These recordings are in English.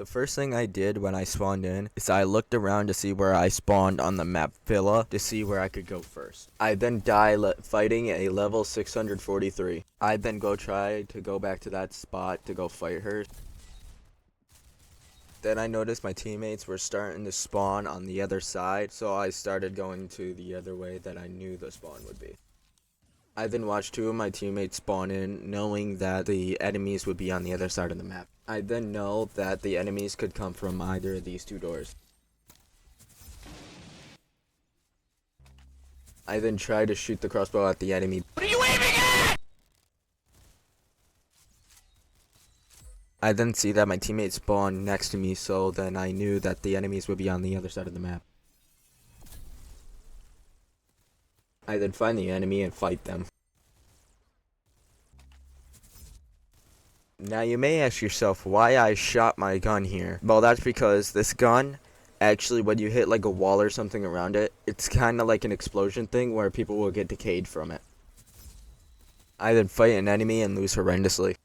The first thing I did when I spawned in is I looked around to see where I spawned on the map Villa to see where I could go first. I then die fighting a level 643. I then try to go back to that spot to go fight her. Then I noticed my teammates were starting to spawn on the other side, so I started going to the other way that I knew the spawn would be. I then watched two of my teammates spawn in, knowing that the enemies would be on the other side of the map. I then know that the enemies could come from either of these two doors. I then try to shoot the crossbow at the enemy. What are you aiming at? I then see that my teammates spawn next to me, so then I knew that the enemies would be on the other side of the map. I then find the enemy and fight them. Now you may ask yourself why I shot my gun here. Well, that's because this gun, actually when you hit like a wall or something around it, it's kind of like an explosion thing where people will get decayed from it. I then fight an enemy and lose horrendously.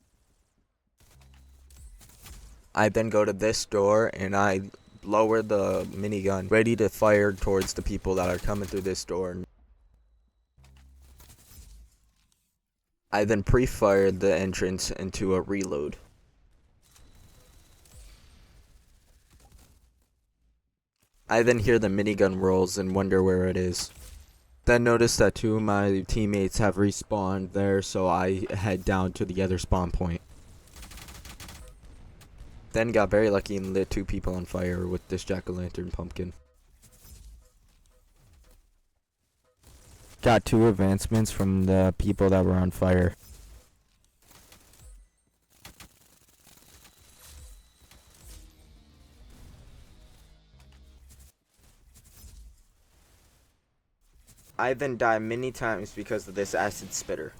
I then go to this door and I lower the minigun, ready to fire towards the people that are coming through this door. I then pre-fired the entrance into a reload. I then hear the minigun rolls and wonder where it is. Then notice that two of my teammates have respawned there, so I head down to the other spawn point. Then got very lucky and lit two people on fire with this jack-o'-lantern pumpkin. Got two advancements from the people that were on fire. I then die many times because of this acid spitter.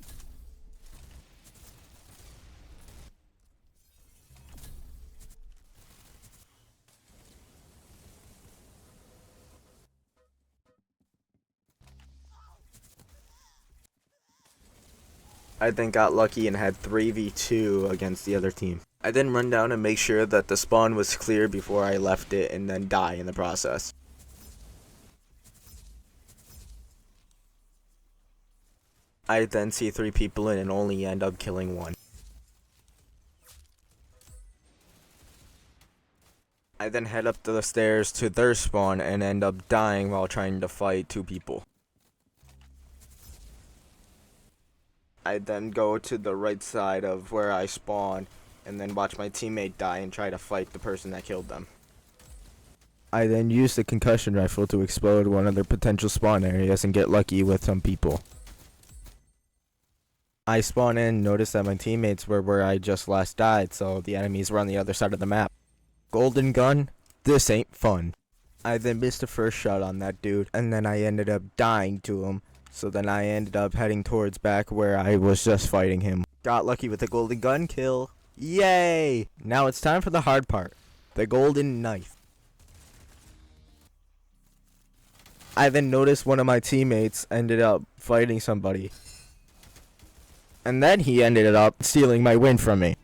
I then got lucky and had 3v2 against the other team. I then run down and make sure that the spawn was clear before I left it and then die in the process. I then see three people in and only end up killing one. I then head up the stairs to their spawn and end up dying while trying to fight two people. I then go to the right side of where I spawn and then watch my teammate die and try to fight the person that killed them. I then use the concussion rifle to explode one of their potential spawn areas and get lucky with some people. I spawn in, notice that my teammates were where I just last died, so the enemies were on the other side of the map. Golden gun? This ain't fun. I then missed the first shot on that dude, and then I ended up dying to him. So then I ended up heading towards back where I was just fighting him. Got lucky with the golden gun kill. Yay! Now it's time for the hard part. The golden knife. I then noticed one of my teammates ended up fighting somebody. And then he ended up stealing my win from me.